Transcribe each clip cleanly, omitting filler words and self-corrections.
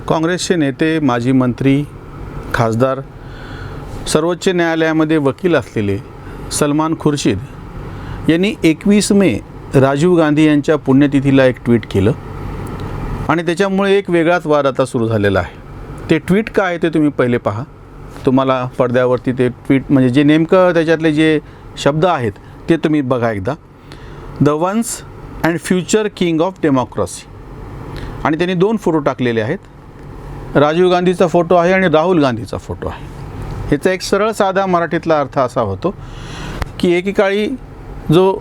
काँग्रेसचे नेते, माजी मंत्री, खासदार, सर्वोच्च न्यायालयामध्ये वकील असलेले सलमान खुर्शीद यांनी 21 मे राजीव गांधी यांच्या पुण्यतिथीला एक ट्विट केलं आणि त्याच्यामुळे एक वेगळाच वाद आता सुरू झालेला आहे. ते ट्विट काय आहे ते तुम्ही पहिले पहा. तुम्हाला पडद्यावरती ते ट्विट म्हणजे जे नेमकं त्याच्यातले जे शब्द आहेत ते तुम्ही बघा एकदा. The once and future king of democracy. आणि त्यांनी 2 फोटो टाकलेले आहेत. राजीव गांधीचा फोटो आहे आणि राहुल गांधीचा फोटो आहे. ह्याचा एक सरळ साधा मराठीतला अर्थ असा होतो की एकेकाळी जो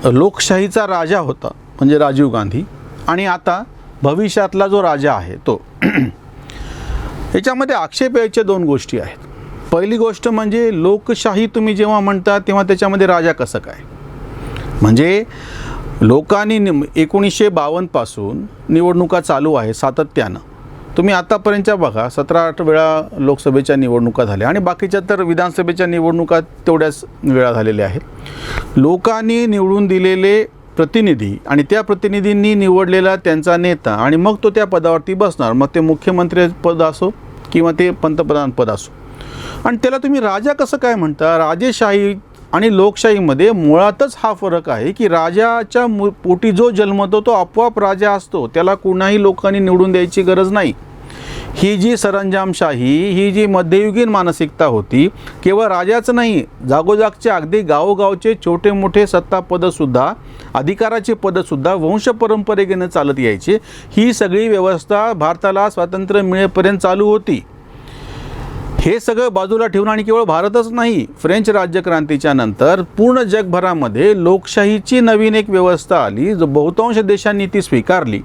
लोकशाहीचा राजा होता म्हणजे राजीव गांधी आणि आता भविष्यातला जो राजा आहे तो. ह्याच्यामध्ये आक्षेप यायच्या 2 गोष्टी आहेत. पहिली गोष्ट म्हणजे लोकशाही तुम्ही जेव्हा म्हणता तेव्हा त्याच्यामध्ये राजा कसं काय. म्हणजे लोकांनी 1952 पासून निवडणुका चालू आहे सातत्यानं. तुम्ही आतापर्यंतच्या बघा 17-18 वेळा लोकसभेच्या निवडणुका झाल्या आणि बाकीच्या तर विधानसभेच्या निवडणुका तेवढ्याच वेळा झालेल्या आहेत. लोकांनी निवडून दिलेले प्रतिनिधी आणि त्या प्रतिनिधींनी निवडलेला त्यांचा नेता आणि मग तो त्या पदावरती बसणार. मग ते मुख्यमंत्री पद असो किंवा ते पंतप्रधान पद असो. आणि त्याला तुम्ही राजा कसं काय म्हणता. राजेशाही आणि लोकशाहीमध्ये मुळातच हा फरक आहे की राजाच्या पोटी जो जन्मतो तो आपोआप राजा असतो. त्याला कुणाही लोकांनी निवडून द्यायची गरज नाही. ही जी सरंजामशाही, ही जी मध्ययुगीन मानसिकता होती, केवळ राजाचं नाही, जागोजागचे अगदी गावोगावचे छोटे मोठे सत्तापदंसुद्धा, अधिकाराचे पदंसुद्धा वंशपरंपरेने चालत यायचे. ही सगळी व्यवस्था भारताला स्वातंत्र्य मिळेपर्यंत चालू होती. हे सगळं बाजूला ठेवून आणि केवळ भारतच नाही, फ्रेंच राज्यक्रांतीच्या नंतर पूर्ण जगभरामध्ये लोकशाहीची नवीन एक व्यवस्था आली, जो बहुतांश देशांनी ती स्वीकारली.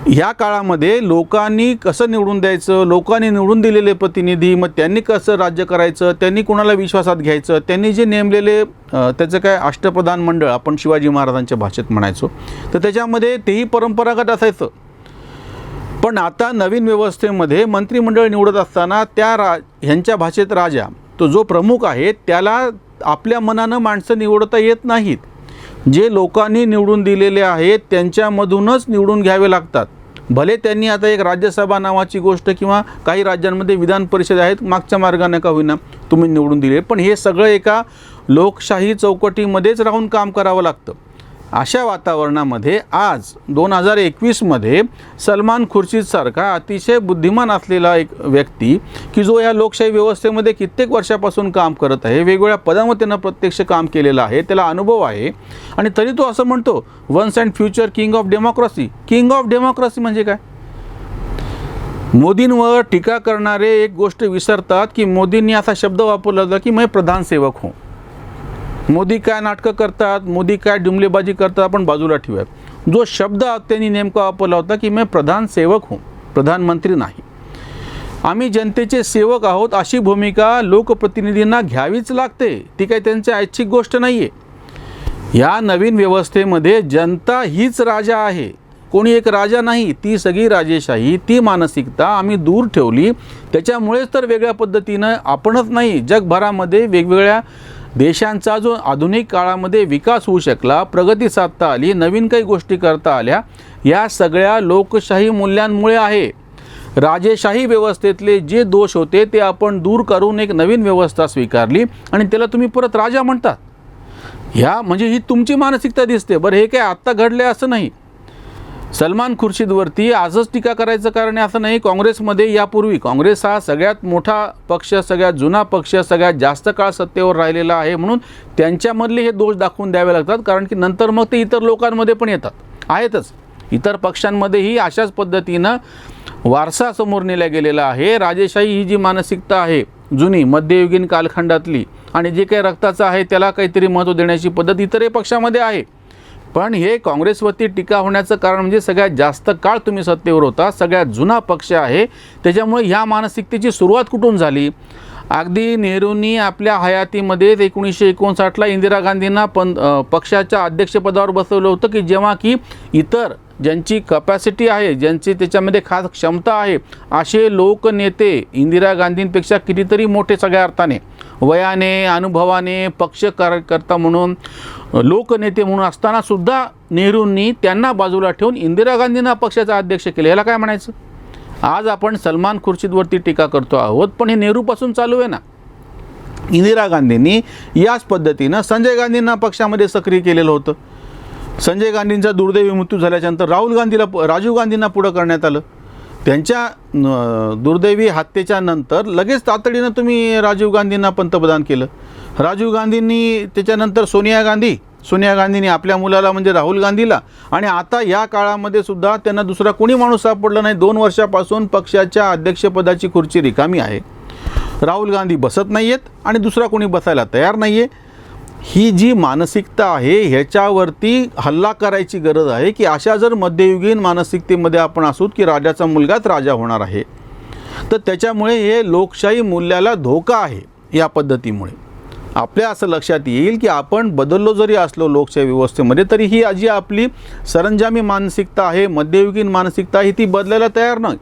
ह्या काळामध्ये लोकांनी कसं निवडून द्यायचं, लोकांनी निवडून दिलेले प्रतिनिधी, मग त्यांनी कसं राज्य करायचं, त्यांनी कोणाला विश्वासात घ्यायचं, त्यांनी जे नेमलेले त्याचं काय अष्टप्रधान मंडळ आपण शिवाजी महाराजांच्या भाषेत म्हणायचो, तर त्याच्यामध्ये तेही परंपरागत असायचं. पण आता नवीन व्यवस्थेमध्ये मंत्रिमंडळ निवडत असताना ह्यांच्या भाषेत राजा, तो जो प्रमुख आहे, त्याला आपल्या मनानं माणसं निवडता येत नाहीत. जे लोकांनी निवडून दिलेले आहेत त्यांच्यामधूनच निवडून घ्यावे लागतात. भले त्यांनी आता एक राज्यसभा नावाची गोष्ट किंवा काही राज्यांमध्ये विधान परिषद आहेत, मागच्या मार्गाने का होईना तुम्ही निवडून दिले, पण हे सगळं एका लोकशाही चौकटीमध्येच राहून काम करावं लागतं. अशा वातावरणामध्ये आज 2021मध्ये सलमान खुर्शीदसारखा अतिशय बुद्धिमान असलेला एक व्यक्ती की जो या लोकशाही व्यवस्थेमध्ये कित्येक वर्षापासून काम करत आहे, वेगवेगळ्या पदांवर त्यानं प्रत्यक्ष काम केलेलं आहे, त्याला अनुभव आहे, आणि तरी तो असं म्हणतो once and future king of democracy. King of democracy म्हणजे काय. मोदींवर टीका करणारे एक गोष्ट विसरतात की मोदींनी असा शब्द वापरला होता की मैं प्रधान सेवक हूँ. मोदी काय नाटकं करतात, मोदी काय जुमलेबाजी करतात आपण बाजूला ठेवूयात. जो शब्द त्यांनी नेमका वापरला होता की मैं प्रधान सेवक हूँ, प्रधानमंत्री नाही. आम्ही जनतेचे सेवक आहोत अशी भूमिका लोकप्रतिनिधींना घ्यावीच लागते. ती काही त्यांची ऐच्छिक गोष्ट नाही आहे. या नवीन व्यवस्थेमध्ये जनता हीच राजा आहे, कोणी एक राजा नाही. ती सगळी राजेशाही, ती मानसिकता आम्ही दूर ठेवली. त्याच्यामुळेच तर वेगळ्या पद्धतीनं आपणच नाही, जगभरामध्ये वेगवेगळ्या देशांचा जो आधुनिक काळामध्ये विकास होऊ शकला, प्रगती साधता आली, नवीन काही गोष्टी करता आल्या, या सगळ्या लोकशाही मूल्यांमुळे आहे. राजेशाही व्यवस्थेतले जे दोष होते ते आपण दूर करून एक नवीन व्यवस्था स्वीकारली आणि त्याला तुम्ही परत राजा म्हणतात. ह्या म्हणजे ही तुमची मानसिकता दिसते. बरं, हे काय आत्ता घडले असं नाही. सलमान खुर्शीदवरती आजच टीका करायचं कारण असं नाही. काँग्रेसमध्ये यापूर्वी, काँग्रेस हा सगळ्यात मोठा पक्ष, सगळ्यात जुना पक्ष, सगळ्यात जास्त काळ सत्तेवर राहिलेला आहे, म्हणून त्यांच्यामधले हे दोष दाखवून द्यावे लागतात. कारण की नंतर मग ते इतर लोकांमध्ये पण येतात, आहेतच. इतर पक्षांमध्येही अशाच पद्धतीनं वारसा समोर नेला गेलेला आहे. राजेशाही ही जी मानसिकता आहे जुनी मध्ययुगीन कालखंडातली, आणि जे काही रक्ताचं आहे त्याला काहीतरी महत्त्व देण्याची पद्धत इतरही पक्षामध्ये आहे. पण हे काँग्रेसवरती टीका होण्याचं कारण म्हणजे सगळ्यात जास्त काळ तुम्ही सत्तेवर होता, सगळ्यात जुना पक्ष आहे, त्याच्यामुळे ह्या मानसिकतेची सुरुवात कुठून झाली. अगदी नेहरूंनी आपल्या हयातीमध्ये 1959ला इंदिरा गांधींना पक्षाच्या अध्यक्षपदावर बसवलं होतं की जेव्हा की इतर ज्यांची कपॅसिटी आहे, ज्यांची त्याच्यामध्ये खास क्षमता आहे, असे लोकनेते इंदिरा गांधींपेक्षा कितीतरी मोठे सगळ्या अर्थाने, वयाने, अनुभवाने, पक्ष कार्यकर्ता म्हणून, लोकनेते म्हणून असताना सुद्धा नेहरूंनी त्यांना बाजूला ठेवून इंदिरा गांधींना पक्षाचा अध्यक्ष केले. याला काय म्हणायचं. आज आपण सलमान खुर्शीदवरती टीका करतो आहोत, पण हे नेहरूपासून चालू आहे ना. इंदिरा गांधींनी याच पद्धतीनं संजय गांधींना पक्षामध्ये सक्रिय केलेलं होतं. संजय गांधींचा दुर्दैवी मृत्यू झाल्याच्यानंतर राजीव गांधींना पुढं करण्यात आलं. त्यांच्या दुर्दैवी हत्येच्या नंतर लगेच तातडीनं तुम्ही राजीव गांधींना पंतप्रधान केलं. राजीव गांधींनी त्याच्यानंतर सोनिया गांधींनी आपल्या मुलाला म्हणजे राहुल गांधीला, आणि आता या काळामध्ये सुद्धा त्यांना दुसरा कोणी माणूस सापडला नाही. 2 वर्षापासून पक्षाच्या अध्यक्षपदाची खुर्ची रिकामी आहे. राहुल गांधी बसत नाही आहेत आणि दुसरा कोणी बसायला तयार नाही आहे. ही जी मानसिकता आहे ह्याच्यावरती हल्ला करायची गरज आहे की अशा जर मध्ययुगीन मानसिकतेमध्ये आपण असू की राजाचा मुलगाच राजा होणार आहे, तर त्याच्यामुळे हे लोकशाही मूल्याला धोका आहे. या पद्धतीमुळे आपल्या असं लक्षात येईल की आपण बदललो जरी असलो लोकशाही व्यवस्थेमध्ये, तरी ही जी आपली सरंजामी मानसिकता आहे, मध्ययुगीन मानसिकता आहे, ती बदलायला तयार नाही.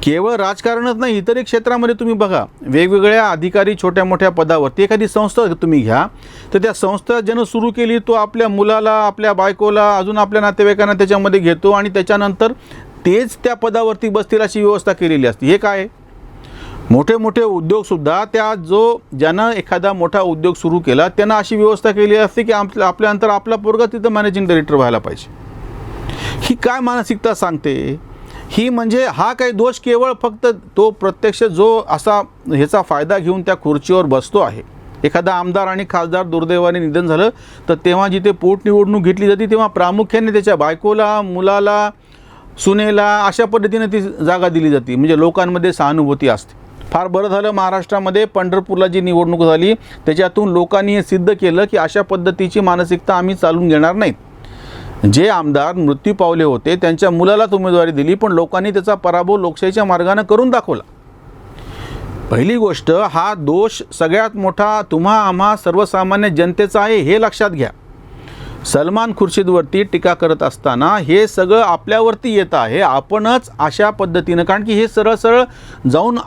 केवळ राजकारणच नाही, इतरही क्षेत्रामध्ये तुम्ही बघा, वेगवेगळ्या अधिकारी छोट्या मोठ्या पदावरती एखादी संस्था तुम्ही घ्या, तर त्या संस्था ज्यानं सुरू केली तो आपल्या मुलाला, आपल्या बायकोला, अजून आपल्या नातेवाईकांना त्याच्यामध्ये घेतो आणि त्याच्यानंतर तेच त्या पदावरती बसतील अशी व्यवस्था केलेली असते. हे काय? मोठे मोठे उद्योगसुद्धा ज्यानं एखादा मोठा उद्योग सुरू केला त्यांना अशी व्यवस्था केली असते की आपल्यानंतर आपला पोरगा तिथं मॅनेजिंग डायरेक्टर व्हायला पाहिजे. ही काय मानसिकता सांगते? ही म्हणजे हा काही दोष केवळ फक्त तो प्रत्यक्ष जो असा ह्याचा फायदा घेऊन त्या खुर्चीवर बसतो आहे. एखादा आमदार आणि खासदार दुर्दैवाने निधन झालं तर तेव्हा जिथे पोटनिवडणूक घेतली जाते तेव्हा प्रामुख्याने त्याच्या बायकोला, मुलाला, सुनेला अशा पद्धतीने ती जागा दिली जाते, म्हणजे लोकांमध्ये सहानुभूती असते. फार बरं झालं महाराष्ट्रामध्ये पंढरपूरला जी निवडणूक झाली त्याच्यातून लोकांनी हे सिद्ध केलं की अशा पद्धतीची मानसिकता आम्ही चालून घेणार नाहीत. जे आमदार मृत्यू पावले होते त्यांच्या मुलाला उमेदवारी दिली, पण लोकांनी त्याचा पराभव लोकशाहीच्या मार्गाने करून दाखवला. पहिली गोष्ट, हा दोष सगळ्यात मोठा तुम्हा आम्हा सर्वसामान्य जनतेचा आहे हे लक्षात घ्या. सलमान खुर्शीदवरती टीका करत असताना हे सगळं आपल्यावरती येतं आहे. आपणच अशा पद्धतीनं, कारण की हे सरळ सरळ जाऊन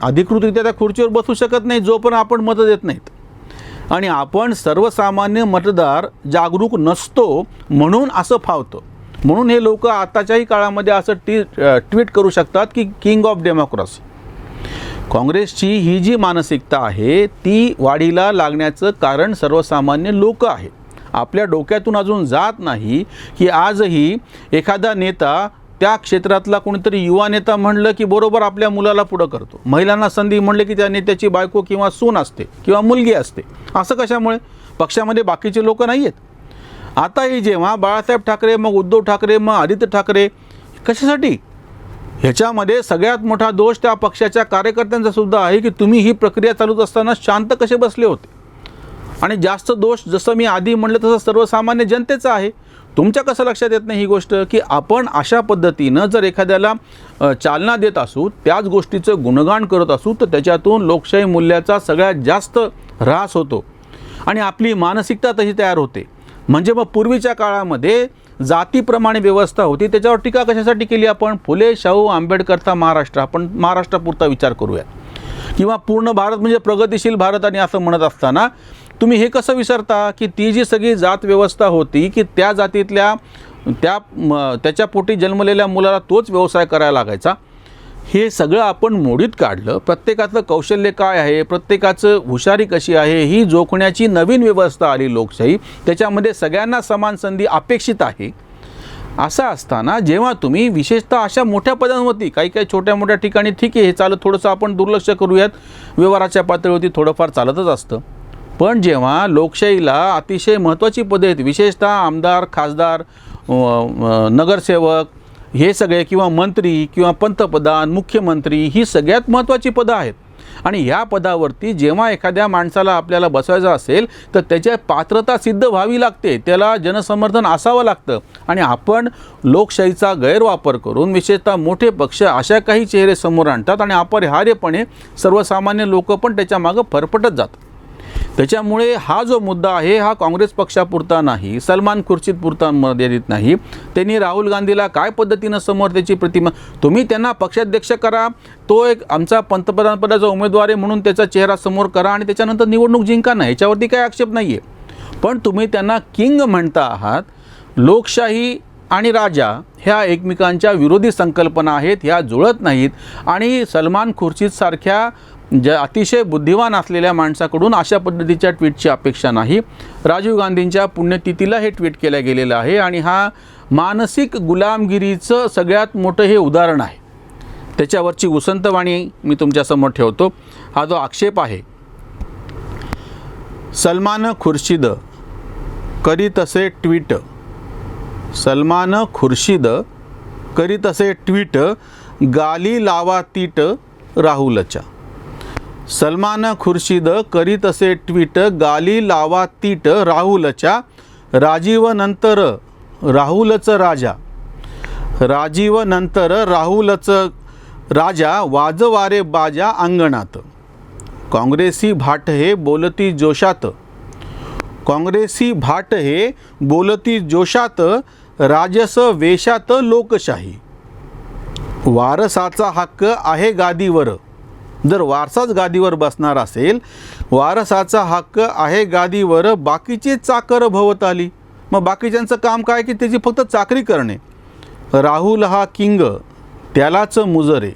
अधिकृतरित्या त्या खुर्चीवर बसू शकत नाही जोपर्यंत आपण मतं देत नाहीत, आणि आपण सर्वसामान्य मतदार जागरूक नसतो म्हणून असं फावतं. म्हणून हे लोक आताच्याही काळामध्ये असं ट्विट करू शकतात की किंग ऑफ डेमोक्रेसी. काँग्रेसची ही जी मानसिकता आहे ती वाढीला लागण्याचं कारण सर्वसामान्य लोक आहे. आपल्या डोक्यातून अजून जात नाही की आजही एखादा नेता, त्या क्षेत्रातला कोणीतरी युवा नेता म्हणलं की बरोबर आपल्या मुलाला पुढं करतो. महिलांना संधी म्हणले की त्या नेत्याची बायको किंवा सून असते किंवा मुलगी असते. असं कशामुळे? पक्षामध्ये बाकीचे लोक नाही आहेत. आताही जेव्हा बाळासाहेब ठाकरे, मग उद्धव ठाकरे, मग आदित्य ठाकरे, कशासाठी? ह्याच्यामध्ये सगळ्यात मोठा दोष त्या पक्षाच्या कार्यकर्त्यांचा सुद्धा आहे की तुम्ही ही प्रक्रिया चालूच असताना शांत कसे बसले होते. आणि जास्त दोष, जसं मी आधी म्हटलं तसं सर्वसामान्य जनतेचा आहे. तुमच्या कसं लक्षात येत नाही ही गोष्ट की आपण अशा पद्धतीनं जर एखाद्याला चालना देत असू, त्याच गोष्टीचं गुणगान करत असू, तर त्याच्यातून लोकशाही मूल्याचा सगळ्यात जास्त ऱ्हास होतो आणि आपली मानसिकता तशी तयार होते. म्हणजे मग पूर्वीच्या काळामध्ये जातीप्रमाणे व्यवस्था होती, त्याच्यावर टीका कशासाठी केली आपण? फुले, शाहू, आंबेडकरचा महाराष्ट्र, आपण महाराष्ट्रापुरता विचार करूया, किंवा पूर्ण भारत म्हणजे प्रगतिशील भारत आणि असं म्हणत असताना तुम्ही हे कसं विसरता की ती जी सगळी जात व्यवस्था होती की त्या जातीतल्या त्याच्या पोटी जन्मलेल्या मुलाला तोच व्यवसाय करायला लागायचा. हे सगळं आपण मोडीत काढलं. प्रत्येकाचं कौशल्य काय आहे, प्रत्येकाचं हुशारी कशी आहे ही जोखण्याची नवीन व्यवस्था आली लोकशाही. त्याच्यामध्ये सगळ्यांना समान संधी अपेक्षित आहे. असं असताना जेव्हा तुम्ही विशेषतः अशा मोठ्या पदांवरती, काही काही छोट्या मोठ्या ठिकाणी ठीक आहे, हे चालत थोडंसं आपण दुर्लक्ष करूयात, व्यवहाराच्या पातळीवरती थोडंफार चालतच असतं. पण जेव्हा लोकशाहीला अतिशय महत्त्वाची पदे आहेत, विशेषतः आमदार, खासदार, नगरसेवक हे सगळे, किंवा मंत्री किंवा पंतप्रधान, मुख्यमंत्री, ही सगळ्यात महत्त्वाची पदं आहेत. आणि ह्या पदावरती जेव्हा एखाद्या माणसाला आपल्याला बसवायचं असेल तर त्याच्या पात्रता सिद्ध व्हावी लागते, त्याला जनसमर्थन असावं लागतं. आणि आपण लोकशाहीचा गैरवापर करून विशेषतः मोठे पक्ष अशा काही चेहरे समोर आणतात आणि अपरिहार्यपणे सर्वसामान्य लोक पण त्याच्या मागं फरफटत जातात. त्याच्यामुळे हा जो मुद्दा आहे हा काँग्रेस पक्षापुरता नाही, सलमान खुर्शीदपुरता मर्यादित नाही. त्यांनी राहुल गांधीला काय पद्धतीनं समोर त्याची प्रतिमा, तुम्ही त्यांना पक्षाध्यक्ष करा, तो एक आमचा पंतप्रधानपदाचा उमेदवार आहे म्हणून त्याचा चेहरा समोर करा आणि त्याच्यानंतर निवडणूक जिंका ना, याच्यावरती काही आक्षेप नाही आहे. पण तुम्ही त्यांना किंग म्हणता आहात. लोकशाही आणि राजा ह्या एकमेकांच्या विरोधी संकल्पना आहेत, ह्या जुळत नाहीत. आणि सलमान खुर्शीदसारख्या अतिशय बुद्धिवान असलेल्या माणसाकडून अशा पद्धतीच्या ट्विटची अपेक्षा नाही. राजीव गांधींच्या पुण्यतिथीला हे ट्विट केलं गेलेलं आहे आणि हा मानसिक गुलामगिरीचं सगळ्यात मोठं हे उदाहरण आहे. त्याच्यावरची उसंतवाणी मी तुमच्यासमोर ठेवतो. हा जो आक्षेप आहे, सलमान खुर्शीद करीत असे ट्विट, सलमान खुर्शीद करीत असे ट्विट, गाली लावा तीट राहुलच्या. सलमान खुर्शीद करीत असे ट्विट, गाली लावा तीट राहुलच्या. राजीव नंतर राहुलचं राजा, राजीव नंतर राहुलचं राजा, वाजवारे बाजा अंगणात. काँग्रेसी भाट हे बोलती जोशात, काँग्रेसी भाट हे बोलती जोशात, राजस वेशात लोकशाही. वारसाचा हक्क आहे गादीवर. जर वारसाच गादीवर बसणार असेल, वारसाचा हक्क आहे गादीवर, बाकीचे चाकर भोवताली. मग बाकीच्यांचं काम काय की त्याची फक्त चाकरी करणे. राहुल हा किंग त्यालाच मुजरे,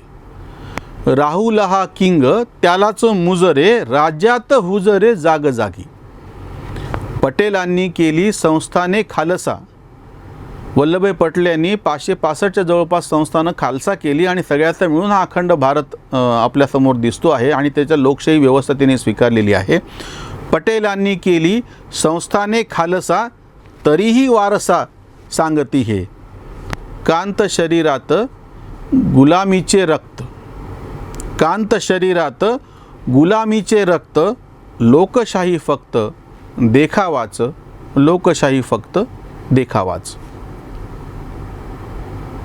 राहुल हा किंग त्यालाच मुजरे, राज्यात हुजरे जागजागी. पटेलांनी केली संस्थाने खालसा. वल्लभभाई पटेल यांनी 565च्या जवळपास संस्थानं खालसा केली आणि सगळ्याचा मिळून हा अखंड भारत आपल्यासमोर दिसतो आहे आणि त्याच्या लोकशाही व्यवस्था त्यांनी स्वीकारलेली आहे. पटेलांनी केली संस्थाने खालसा, तरीही वारसा सांगती हे. कांत शरीरात गुलामीचे रक्त, कांत शरीरात गुलामीचे रक्त, लोकशाही फक्त देखावाच, लोकशाही फक्त देखावाच.